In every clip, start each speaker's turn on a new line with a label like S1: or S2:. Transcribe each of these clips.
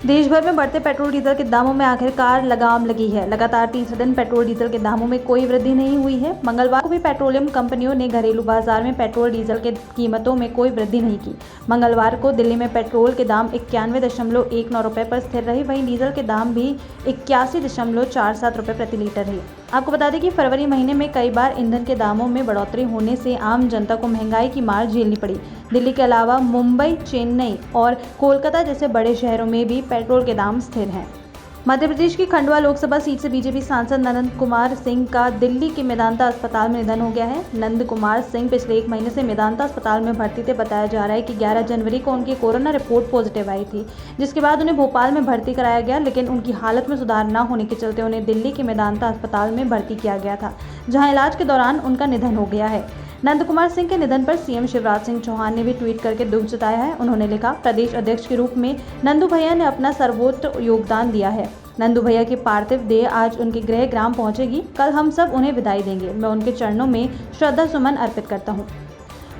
S1: देश भर में बढ़ते पेट्रोल डीजल के दामों में आखिरकार लगाम लगी है। लगातार तीसरे दिन पेट्रोल डीजल के दामों में कोई वृद्धि नहीं हुई है। मंगलवार को भी पेट्रोलियम कंपनियों ने घरेलू बाजार में पेट्रोल डीजल के कीमतों में कोई वृद्धि नहीं की। मंगलवार को दिल्ली में पेट्रोल के दाम 91.19 रुपये पर स्थिर रहे, वहीं डीजल के दाम भी 81.47 रुपये प्रति लीटर है। आपको बता दें कि फरवरी महीने में कई बार ईंधन के दामों में बढ़ोतरी होने से आम जनता को महंगाई की मार झेलनी पड़ी। दिल्ली के अलावा मुंबई, चेन्नई और कोलकाता जैसे बड़े शहरों में भी पेट्रोल के दाम स्थिर हैं। मध्य प्रदेश की खंडवा लोकसभा सीट से बीजेपी सांसद नंद कुमार सिंह का दिल्ली के मेदांता अस्पताल में निधन हो गया है। नंद कुमार सिंह पिछले 1 महीने से मेदांता अस्पताल में भर्ती थे। बताया जा रहा है कि 11 जनवरी को उनकी कोरोना रिपोर्ट पॉजिटिव आई थी, जिसके बाद उन्हें भोपाल में भर्ती कराया गया, लेकिन उनकी हालत में सुधार न होने के चलते उन्हें दिल्ली के मेदांता अस्पताल में भर्ती किया गया था, जहाँ इलाज के दौरान उनका निधन हो गया है। नंद कुमार सिंह के निधन पर सीएम शिवराज सिंह चौहान ने भी ट्वीट करके दुख जताया है। उन्होंने लिखा, प्रदेश अध्यक्ष के रूप में नंदू भैया ने अपना सर्वोच्च योगदान दिया है। नंदू भैया की पार्थिव देह आज उनके गृह ग्राम पहुंचेगी। कल हम सब उन्हें विदाई देंगे। मैं उनके चरणों में श्रद्धा सुमन अर्पित करता हूं।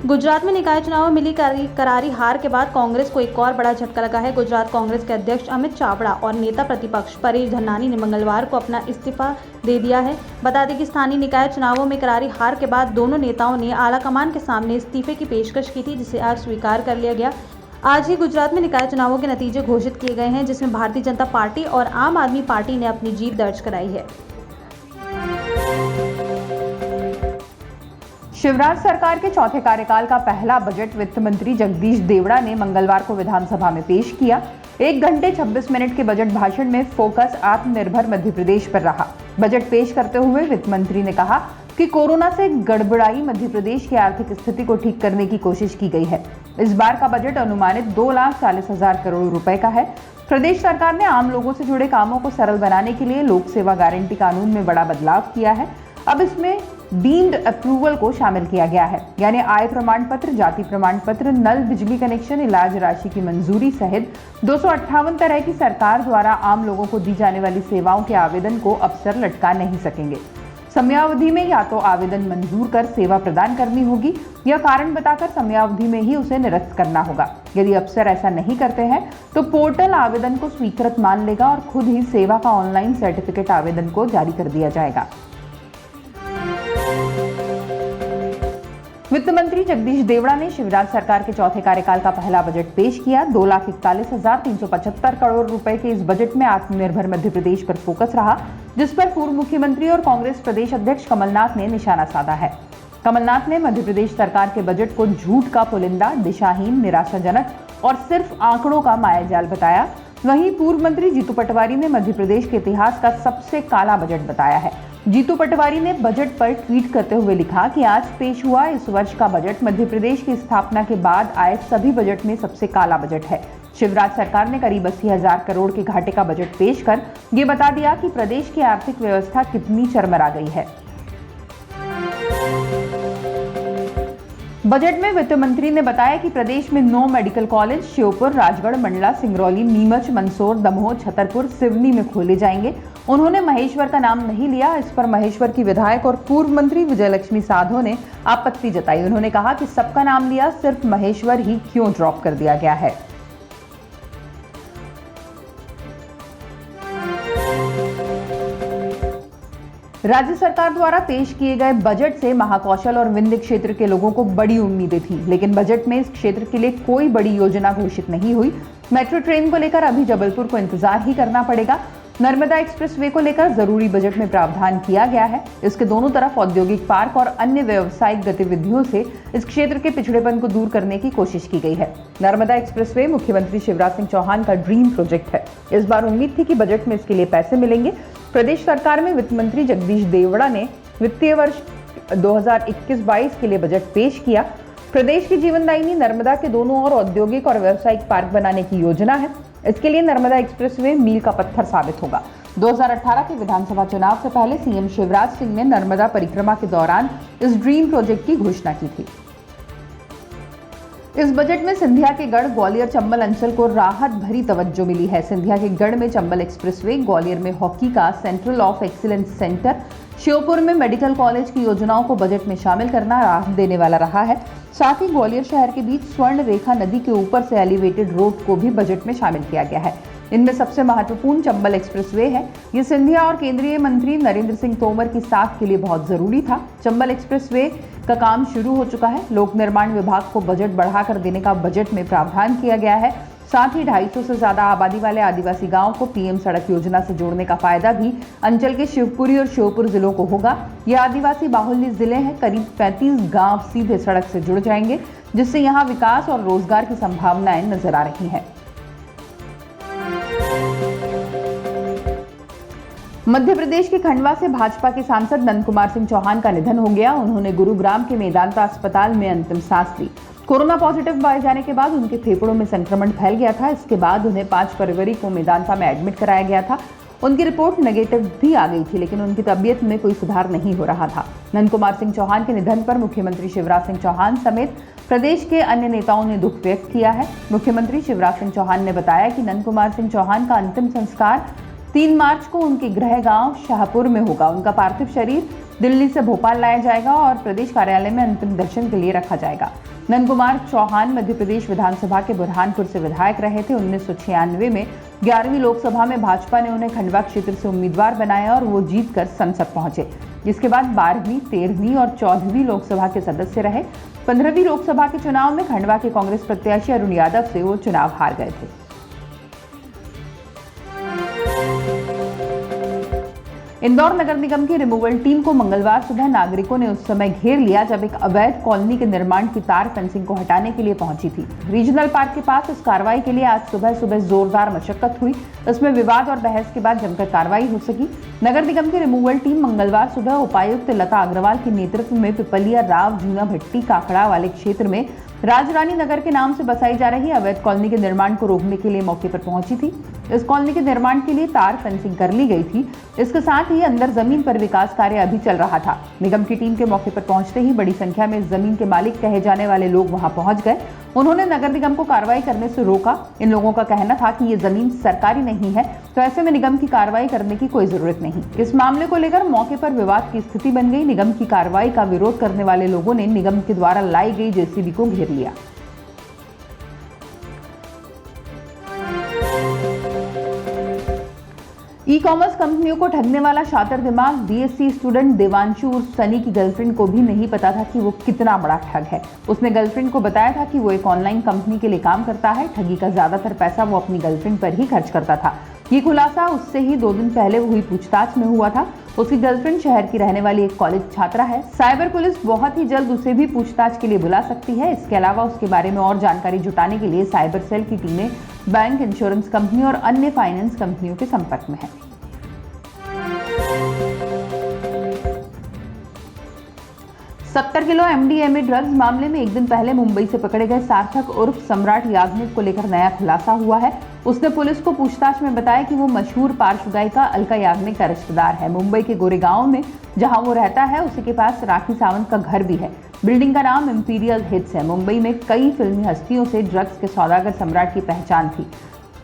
S1: गुजरात में निकाय चुनाव में मिली करारी हार के बाद कांग्रेस को एक और बड़ा झटका लगा है। गुजरात कांग्रेस के अध्यक्ष अमित चावड़ा और नेता प्रतिपक्ष परेश धन्नानी ने मंगलवार को अपना इस्तीफा दे दिया है। बता दें कि स्थानीय निकाय चुनावों में करारी हार के बाद दोनों नेताओं ने आलाकमान के सामने इस्तीफे की पेशकश की थी, जिसे आज स्वीकार कर लिया गया। आज ही गुजरात में निकाय चुनावों के नतीजे घोषित किए गए हैं, जिसमें भारतीय जनता पार्टी और आम आदमी पार्टी ने अपनी जीत दर्ज कराई है।
S2: शिवराज सरकार के चौथे कार्यकाल का पहला बजट वित्त मंत्री जगदीश देवड़ा ने मंगलवार को विधानसभा में पेश किया। 1 घंटे 26 मिनट के बजट भाषण में फोकस आत्मनिर्भर मध्य प्रदेश पर रहा। बजट पेश करते हुए वित्त मंत्री ने कहा कि कोरोना से गड़बड़ाई मध्य प्रदेश की आर्थिक स्थिति को ठीक करने की कोशिश की गई है। इस बार का बजट अनुमानित 2,40,000 करोड़ रुपए का है। प्रदेश सरकार ने आम लोगों से जुड़े कामों को सरल बनाने के लिए लोक सेवा गारंटी कानून में बड़ा बदलाव किया है। अब इसमें डीम्ड अप्रूवल को शामिल किया गया है, यानी आय प्रमाण पत्र, जाति प्रमाण पत्र, नल बिजली कनेक्शन, इलाज राशि की मंजूरी सहित 258 तरह की सरकार द्वारा आम लोगों को दी जाने वाली सेवाओं के आवेदन को अफसर लटका नहीं सकेंगे। समयावधि में या तो आवेदन मंजूर कर सेवा प्रदान करनी होगी या कारण बताकर समयावधि में ही उसे निरस्त करना होगा। यदि अफसर ऐसा नहीं करते हैं तो पोर्टल आवेदन को स्वीकृत मान लेगा और खुद ही सेवा का ऑनलाइन सर्टिफिकेट आवेदन को जारी कर दिया जाएगा। वित्त मंत्री जगदीश देवड़ा ने शिवराज सरकार के चौथे कार्यकाल का पहला बजट पेश किया। 2,41,375 करोड़ रुपए के इस बजट में आत्मनिर्भर मध्य प्रदेश पर फोकस रहा, जिस पर पूर्व मुख्यमंत्री और कांग्रेस प्रदेश अध्यक्ष कमलनाथ ने निशाना साधा है। कमलनाथ ने मध्य प्रदेश सरकार के बजट को झूठ का पुलिंदा, दिशाहीन, निराशाजनक और सिर्फ आंकड़ों का मायाजाल बताया। वहीं पूर्व मंत्री जीतू पटवारी ने मध्य प्रदेश के इतिहास का सबसे काला बजट बताया है। जीतू पटवारी ने बजट पर ट्वीट करते हुए लिखा कि आज पेश हुआ इस वर्ष का बजट मध्य प्रदेश की स्थापना के बाद आए सभी बजट में सबसे काला बजट है। शिवराज सरकार ने करीब 80,000 करोड़ के घाटे का बजट पेश कर ये बता दिया कि प्रदेश की आर्थिक व्यवस्था कितनी चरमरा गई है। बजट में वित्त मंत्री ने बताया कि प्रदेश में 9 मेडिकल कॉलेज श्योपुर, राजगढ़, मंडला, सिंगरौली, नीमच, मंदसौर, दमोह, छतरपुर, सिवनी में खोले जाएंगे। उन्होंने महेश्वर का नाम नहीं लिया। इस पर महेश्वर की विधायक और पूर्व मंत्री विजयलक्ष्मी साधो ने आपत्ति जताई। उन्होंने कहा कि सबका नाम लिया, सिर्फ महेश्वर ही क्यों ड्रॉप कर दिया गया है। राज्य सरकार द्वारा पेश किए गए बजट से महाकौशल और विंध्य क्षेत्र के लोगों को बड़ी उम्मीदें थी, लेकिन बजट में इस क्षेत्र के लिए कोई बड़ी योजना घोषित नहीं हुई। मेट्रो ट्रेन को लेकर अभी जबलपुर को इंतजार ही करना पड़ेगा। नर्मदा एक्सप्रेसवे को लेकर जरूरी बजट में प्रावधान किया गया है। इसके दोनों तरफ औद्योगिक पार्क और अन्य व्यावसायिक गतिविधियों से इस क्षेत्र के पिछड़ेपन को दूर करने की कोशिश की गई है। नर्मदा एक्सप्रेसवे मुख्यमंत्री शिवराज सिंह चौहान का ड्रीम प्रोजेक्ट है। इस बार उम्मीद थी कि बजट में इसके लिए पैसे मिलेंगे। प्रदेश सरकार में वित्त मंत्री जगदीश देवड़ा ने वित्तीय वर्ष 2021-22 के लिए बजट पेश किया। प्रदेश की जीवनदायिनी नर्मदा के दोनों ओर औद्योगिक और व्यावसायिक पार्क बनाने की योजना है। इसके लिए नर्मदा एक्सप्रेसवे मील का पत्थर साबित होगा। 2018 के विधानसभा चुनाव से पहले सीएम शिवराज सिंह ने नर्मदा परिक्रमा के दौरान इस ड्रीम प्रोजेक्ट की घोषणा की थी। इस बजट में सिंधिया के गढ़, ग्वालियर, चंबल अंचल को राहत भरी तवज्जो मिली है। सिंधिया के गढ़ में चंबल एक्सप्रेसवे, ग्वालियर में हॉकी का central of excellence centre, Sheopur में मेडिकल कॉलेज की योजनाओं को बजट में शामिल करना राहत देने वाला रहा है। साथ ही ग्वालियर शहर के बीच स्वर्ण रेखा नदी के ऊपर से एलिवेटेड रोड को भी बजट में शामिल किया गया है। इनमें सबसे महत्वपूर्ण चंबल एक्सप्रेसवे है। ये सिंधिया और केंद्रीय मंत्री नरेंद्र सिंह तोमर की साख के लिए बहुत जरूरी था। चंबल एक्सप्रेसवे का काम शुरू हो चुका है। लोक निर्माण विभाग को बजट बढ़ाकर देने का बजट में प्रावधान किया गया है। साथ ही 250 से ज्यादा आबादी वाले आदिवासी गांवों को पीएम सड़क योजना से जोड़ने का फायदा भी अंचल के शिवपुरी और श्योपुर जिलों को होगा। ये आदिवासी बाहुल्य जिले हैं। करीब 35 गांव सीधे सड़क से जुड़ जाएंगे, जिससे यहां विकास और रोजगार की संभावनाएं नजर आ रही हैं। मध्य प्रदेश के खंडवा से भाजपा के सांसद नंद कुमार सिंह चौहान का निधन हो गया। उन्होंने गुरुग्राम के मेदांता अस्पताल में अंतिम सांस ली। कोरोना पॉजिटिव पाए जाने के बाद उनके फेफड़ों में संक्रमण फैल गया था। इसके बाद उन्हें 5 फरवरी को मेदांता में एडमिट कराया गया था। उनकी रिपोर्ट नेगेटिव भी आ गई थी, लेकिन उनकी तबीयत में कोई सुधार नहीं हो रहा था। नंद कुमार सिंह चौहान के निधन पर मुख्यमंत्री शिवराज सिंह चौहान समेत प्रदेश के अन्य नेताओं ने दुख व्यक्त किया है। मुख्यमंत्री शिवराज सिंह चौहान ने बताया कि नंद कुमार सिंह चौहान का अंतिम संस्कार 3 मार्च को उनके गृह गांव शाहपुर में होगा। उनका पार्थिव शरीर दिल्ली से भोपाल लाया जाएगा और प्रदेश कार्यालय में अंतिम दर्शन के लिए रखा जाएगा। नंद कुमार चौहान मध्य प्रदेश विधानसभा के बुरहानपुर से विधायक रहे थे। 1996 में 11वीं लोकसभा में भाजपा ने उन्हें खंडवा क्षेत्र से उम्मीदवार बनाया और वो जीतकर संसद पहुंचे। जिसके बाद 12वीं, 13वीं और 14वीं लोकसभा के सदस्य रहे। 15वीं लोकसभा के चुनाव में खंडवा के कांग्रेस प्रत्याशी अरुण यादव से वो चुनाव हार गए थे। इंदौर नगर निगम की रिमूवल टीम को मंगलवार सुबह नागरिकों ने उस समय घेर लिया जब एक अवैध कॉलोनी के निर्माण की तार फेंसिंग को हटाने के लिए पहुंची थी। रीजनल पार्क के पास इस कार्रवाई के लिए आज सुबह जोरदार मशक्कत हुई। इसमें विवाद और बहस के बाद जमकर कार्रवाई हो सकी। नगर निगम की रिमूवल टीम मंगलवार सुबह उपायुक्त लता अग्रवाल के नेतृत्व में पिपलिया राव जूना भट्टी काकड़ा वाले क्षेत्र में राजरानी नगर के नाम से बसाई जा रही अवैध कॉलोनी के निर्माण को रोकने के लिए मौके पर पहुंची थी। इस कॉलोनी के निर्माण के लिए तार फेंसिंग कर ली गई थी। इसके साथ ही अंदर जमीन पर विकास कार्य अभी चल रहा था। निगम की टीम के मौके पर पहुंचते ही बड़ी संख्या में जमीन के मालिक कहे जाने वाले लोग वहां पहुंच गए। उन्होंने नगर निगम को कार्रवाई करने से रोका। इन लोगों का कहना था कि ये जमीन सरकारी नहीं है, तो ऐसे में निगम की कार्रवाई करने की कोई जरूरत नहीं। इस मामले को लेकर मौके पर विवाद की स्थिति बन गई। निगम की कार्रवाई का विरोध करने वाले लोगों ने निगम के द्वारा लाई गई जेसीबी को घेर लिया। ई कॉमर्स कंपनियों को ठगने वाला शातिर दिमाग बीएससी स्टूडेंट देवांशु उर्फ सनी की गर्लफ्रेंड को भी नहीं पता था कि वो कितना बड़ा ठग है। उसने गर्लफ्रेंड को बताया था कि वो एक ऑनलाइन कंपनी के लिए काम करता है। ठगी का ज्यादातर पैसा वो अपनी गर्लफ्रेंड पर ही खर्च करता था। ये खुलासा उससे ही 2 दिन पहले हुई पूछताछ में हुआ था। उसकी गर्लफ्रेंड शहर की रहने वाली एक कॉलेज छात्रा है। साइबर पुलिस बहुत ही जल्द उसे भी पूछताछ के लिए बुला सकती है। इसके अलावा उसके बारे में और जानकारी जुटाने के लिए साइबर सेल की टीमें बैंक, इंश्योरेंस कंपनी और अन्य फाइनेंस कंपनियों के संपर्क में है। $70 किलो MDMA ड्रग्स मामले में एक दिन पहले मुंबई से पकड़े गए सार्थक उर्फ सम्राट याग्निक को लेकर नया खुलासा हुआ है। उसने पुलिस को पूछताछ में बताया कि वो मशहूर पार्श्व गायिका अलका याग्निक का रिश्तेदार है। मुंबई के गोरेगांव में जहां वो रहता है उसी के पास राखी सावंत का घर भी है। बिल्डिंग का नाम इंपीरियल हिट्स है। मुंबई में कई फिल्मी हस्तियों से ड्रग्स के सौदागर सम्राट की पहचान थी।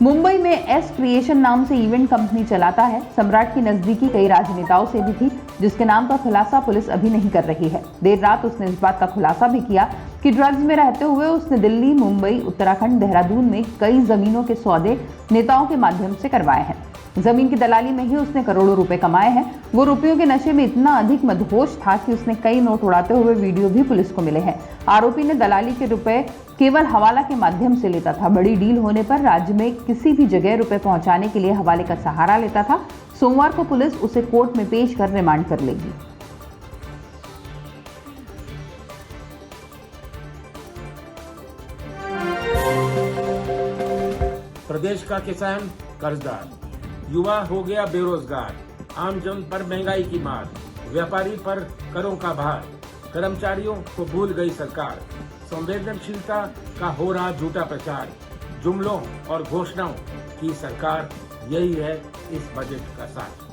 S2: मुंबई में एस क्रिएशन नाम से इवेंट कंपनी चलाता है। सम्राट की नजदीकी कई राजनेताओं से भी थी, जिसके नाम का खुलासा पुलिस अभी नहीं कर रही है। देर रात उसने इस बात का खुलासा भी किया कि ड्रग्स में रहते हुए उसने दिल्ली, मुंबई, उत्तराखंड, देहरादून में कई जमीनों के सौदे नेताओं के माध्यम से करवाए हैं। जमीन की दलाली में ही उसने करोड़ों रुपए कमाए हैं। वो रुपयों के नशे में इतना अधिक मदहोश था कि उसने कई नोट उड़ाते हुए वीडियो भी पुलिस को मिले हैं। आरोपी ने दलाली के रुपए केवल हवाला के माध्यम से लेता था। बड़ी डील होने पर राज्य में किसी भी जगह रुपए पहुंचाने के लिए हवाले का सहारा लेता था। सोमवार को पुलिस उसे कोर्ट में पेश कर रिमांड पर लेगी।
S3: प्रदेश का किसान कर्जदार, युवा हो गया बेरोजगार, आम जन पर महंगाई की मार, व्यापारी पर करों का भार, कर्मचारियों को भूल गई सरकार, संवेदनशीलता का हो रहा झूठा प्रचार, जुमलों और घोषणाओं की सरकार, यही है इस बजट का सार।